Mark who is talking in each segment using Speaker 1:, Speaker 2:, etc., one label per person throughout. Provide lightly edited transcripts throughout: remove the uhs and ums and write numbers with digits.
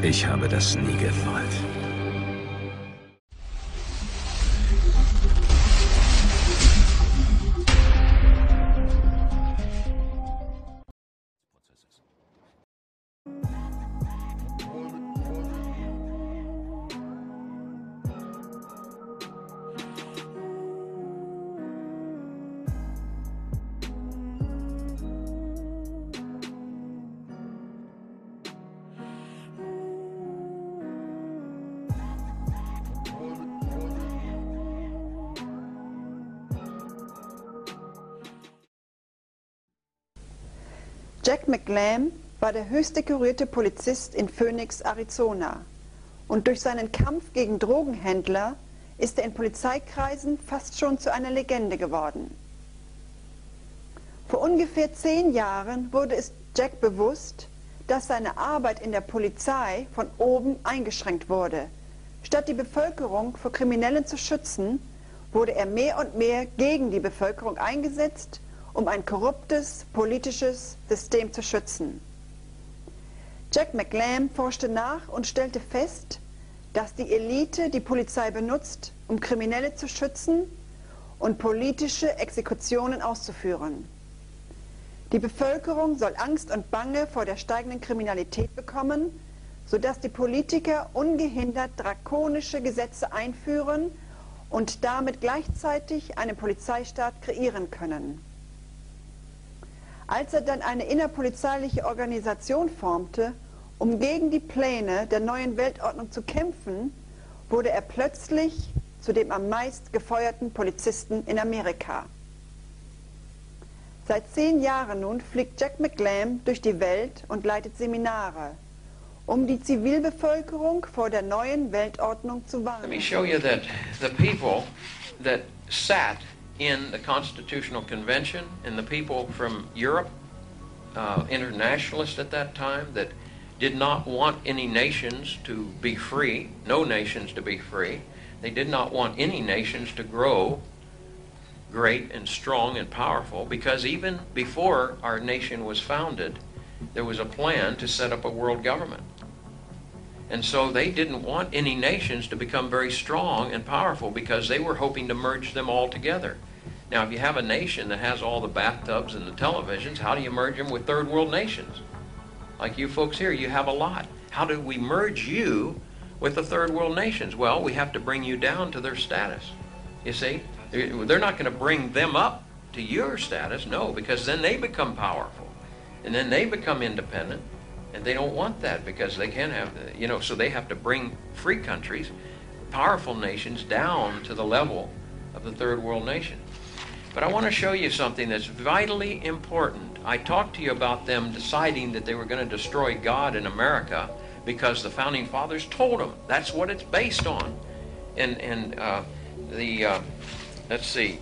Speaker 1: Ich habe das nie gewollt.
Speaker 2: Jack McLam war der höchst dekorierte Polizist in Phoenix, Arizona. Und durch seinen Kampf gegen Drogenhändler ist er in Polizeikreisen fast schon zu einer Legende geworden. Vor ungefähr 10 Jahren wurde es Jack bewusst, dass seine Arbeit in der Polizei von oben eingeschränkt wurde. Statt die Bevölkerung vor Kriminellen zu schützen, wurde er mehr und mehr gegen die Bevölkerung eingesetzt, um ein korruptes politisches System zu schützen. Jack McLam forschte nach und stellte fest, dass die Elite die Polizei benutzt, um Kriminelle zu schützen und politische Exekutionen auszuführen. Die Bevölkerung soll Angst und Bange vor der steigenden Kriminalität bekommen, sodass die Politiker ungehindert drakonische Gesetze einführen und damit gleichzeitig einen Polizeistaat kreieren können. Als er dann eine innerpolizeiliche Organisation formte, um gegen die Pläne der neuen Weltordnung zu kämpfen, wurde er plötzlich zu dem am meist gefeuerten Polizisten in Amerika. Seit 10 Jahren nun fliegt Jack McLam durch die Welt und leitet Seminare, um die Zivilbevölkerung vor der neuen Weltordnung zu warnen.
Speaker 3: Let me show you that the people that sat in the Constitutional Convention and the people from Europe, internationalists at that time, that did not want any nations to be free, no nations to be free. They did not want any nations to grow great and strong and powerful, because even before our nation was founded, there was a plan to set up a world government. And so they didn't want any nations to become very strong and powerful, because they were hoping to merge them all together. Now, if you have a nation that has all the bathtubs and the televisions, how do you merge them with third world nations? Like you folks here, you have a lot. How do we merge you with the third world nations? Well, we have to bring you down to their status. You see, they're not going to bring them up to your status, no, because then they become powerful. And then they become independent. And they don't want that, because they can't have, so they have to bring free countries, powerful nations, down to the level of the third world nation. But I want to show you something that's vitally important. I talked to you about them deciding that they were going to destroy God in America because the Founding Fathers told them. That's what it's based on. Let's see,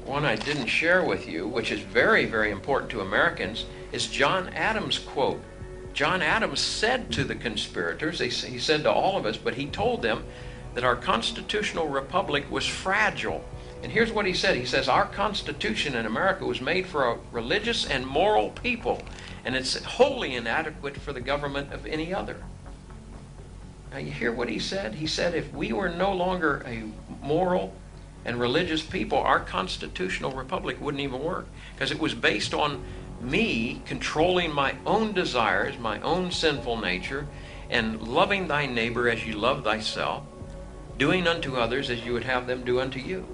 Speaker 3: one I didn't share with you, which is very, very important to Americans, is John Adams' quote. John Adams said to the conspirators, he said to all of us, but he told them that our constitutional republic was fragile. And here's what he said. He says, our Constitution in America was made for a religious and moral people, and it's wholly inadequate for the government of any other. Now you hear what he said? He said if we were no longer a moral and religious people, our constitutional republic wouldn't even work, because it was based on me controlling my own desires, my own sinful nature, and loving thy neighbor as you love thyself, doing unto others as you would have them do unto you.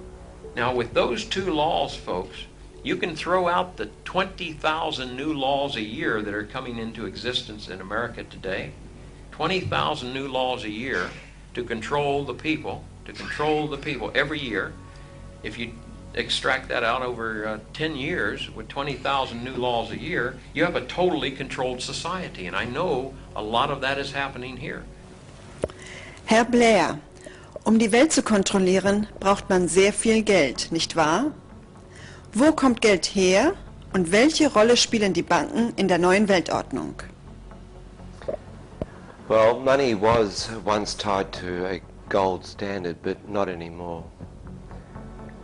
Speaker 3: Now with those 2 laws, folks, you can throw out the 20,000 new laws a year that are coming into existence in America today. 20,000 new laws a year to control the people every year. If you extract that out over 10 years with 20,000 new laws a year, you have a totally controlled society. And I know a lot of that is happening here.
Speaker 2: Herr Blair, um die Welt zu kontrollieren, braucht man sehr viel Geld, nicht wahr? Wo kommt Geld her und welche Rolle spielen die Banken in der neuen Weltordnung?
Speaker 4: Well, money was once tied to a gold standard, but not anymore.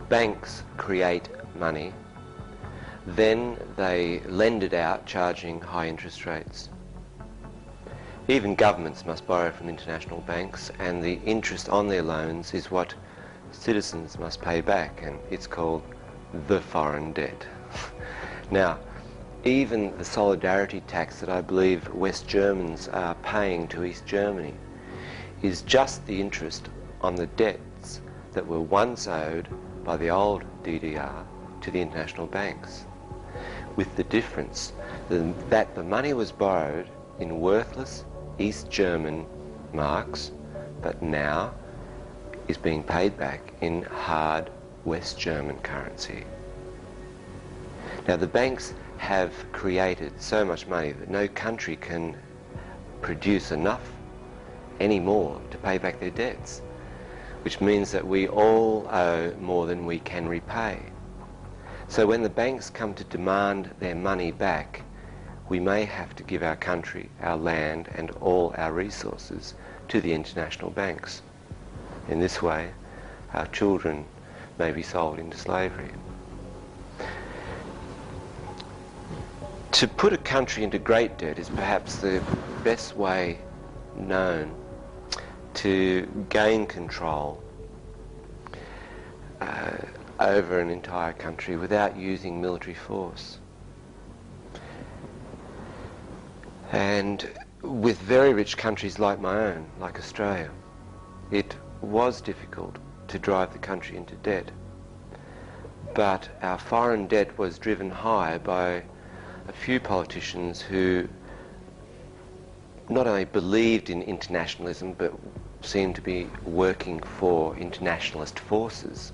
Speaker 4: Banks create money, then they lend it out charging high interest rates. Even governments must borrow from international banks, and the interest on their loans is what citizens must pay back, and it's called the foreign debt. Now, even the solidarity tax that I believe West Germans are paying to East Germany is just the interest on the debts that were once owed by the old DDR to the international banks, with the difference that the money was borrowed in worthless East German marks, but now is being paid back in hard West German currency. Now, the banks have created so much money that no country can produce enough anymore to pay back their debts, which means that we all owe more than we can repay. So when the banks come to demand their money back, we may have to give our country, our land, and all our resources to the international banks. In this way, our children may be sold into slavery. To put a country into great debt is perhaps the best way known to gain control over an entire country without using military force. And with very rich countries like my own, like Australia, it was difficult to drive the country into debt. But our foreign debt was driven high by a few politicians who not only believed in internationalism but seemed to be working for internationalist forces.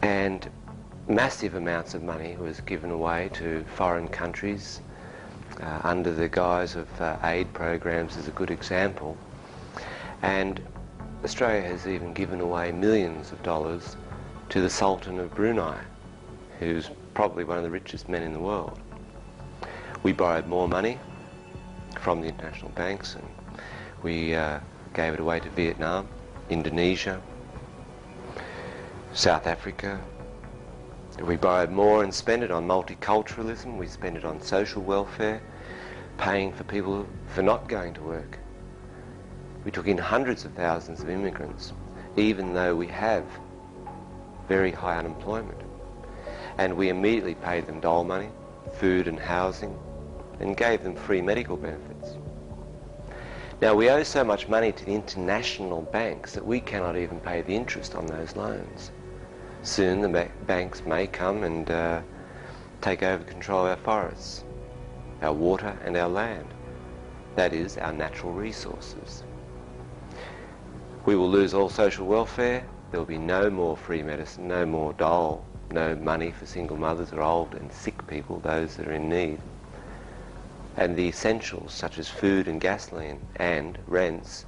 Speaker 4: And massive amounts of money was given away to foreign countries under the guise of aid programs is a good example. And Australia has even given away millions of dollars to the Sultan of Brunei, who's probably one of the richest men in the world. We borrowed more money from the international banks, and we gave it away to Vietnam, Indonesia, South Africa. We borrowed more and spent it on multiculturalism. We spent it on social welfare, paying for people for not going to work. We took in hundreds of thousands of immigrants, even though we have very high unemployment. And we immediately paid them dole money, food and housing, and gave them free medical benefits. Now, we owe so much money to the international banks that we cannot even pay the interest on those loans. Soon the banks may come and take over control of our forests, our water and our land. That is, our natural resources. We will lose all social welfare. There will be no more free medicine, no more dole, no money for single mothers or old and sick people, those that are in need. And the essentials such as food and gasoline and rents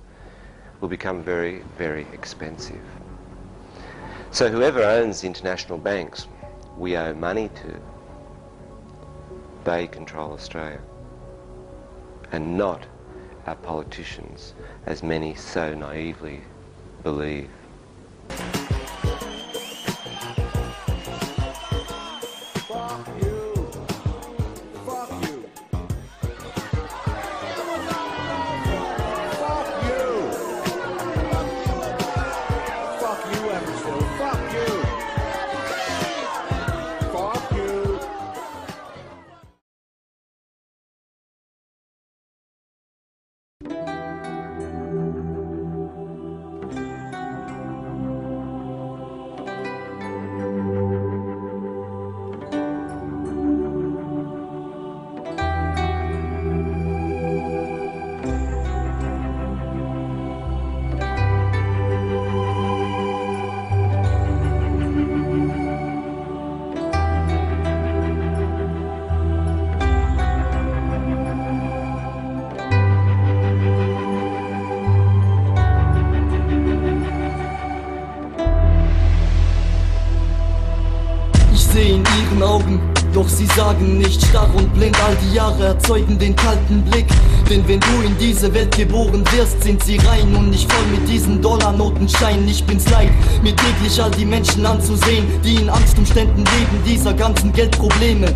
Speaker 4: will become very, very expensive. So whoever owns the international banks, we owe money to. They control Australia, and not our politicians, as many so naively believe.
Speaker 5: Augen, doch sie sagen nicht, starr und blind, all die Jahre erzeugen den kalten Blick. Denn wenn du in diese Welt geboren wirst, sind sie rein und nicht voll mit diesen Dollarnotenscheinen. Ich bin's leid, mir täglich all die Menschen anzusehen, die in Angstumständen leben, dieser ganzen Geldprobleme.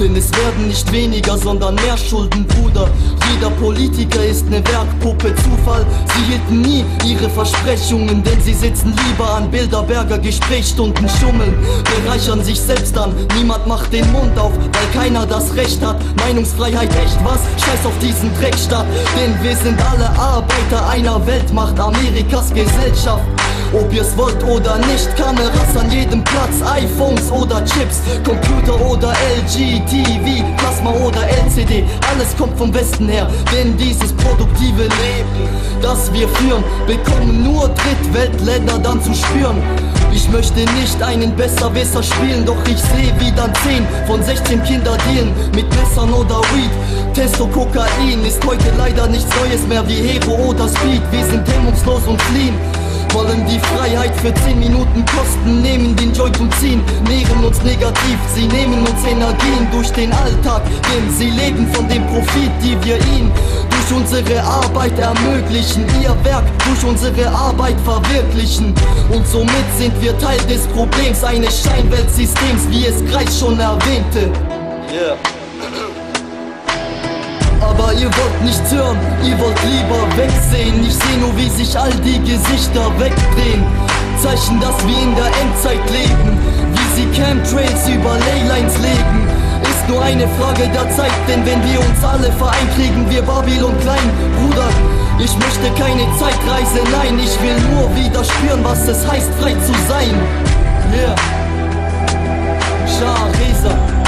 Speaker 5: Denn es werden nicht weniger, sondern mehr Schulden, Bruder. Jeder Politiker ist ne Werkpuppe, Zufall. Sie hielten nie ihre Versprechungen, denn sie sitzen lieber an Bilderberger Gesprächsstunden, schummeln, bereichern sich selbst an. Niemand macht den Mund auf, weil keiner das Recht hat. Meinungsfreiheit echt was? Scheiß auf diesen Dreckstaat. Denn wir sind alle Arbeiter einer Weltmacht, Amerikas Gesellschaft. Ob ihr's wollt oder nicht, Kameras an jedem Platz, iPhones oder Chips, Computer oder LG, TV, Plasma oder LCD, alles kommt vom Westen her, denn dieses produktive Leben, das wir führen, bekommen nur Drittweltländer dann zu spüren. Ich möchte nicht einen Besserwisser spielen, doch ich sehe, wie dann 10 von 16 Kinder dealen mit Messern oder Weed. Testo, Kokain ist heute leider nichts Neues mehr wie Hero oder Speed. Wir sind hemmungslos und fliehen, wollen die Freiheit für 10 Minuten kosten, nehmen den Joint und ziehen, nähren uns negativ, sie nehmen uns Energien durch den Alltag, denn sie leben von dem Profit, die wir ihnen durch unsere Arbeit ermöglichen, ihr Werk durch unsere Arbeit verwirklichen. Und somit sind wir Teil des Problems eines Scheinweltsystems, wie es Kreis schon erwähnte. Yeah. Aber ihr wollt nicht hören, ihr wollt lieber wegsehen. Ich seh nur, wie sich all die Gesichter wegdrehen. Zeichen, dass wir in der Endzeit leben, wie sie Chemtrails über Leylines legen. Ist nur eine Frage der Zeit, denn wenn wir uns alle vereint, kriegen wir Babylon klein. Bruder, ich möchte keine Zeitreise, nein, ich will nur wieder spüren, was es heißt, frei zu sein. Yeah. Shah Reza.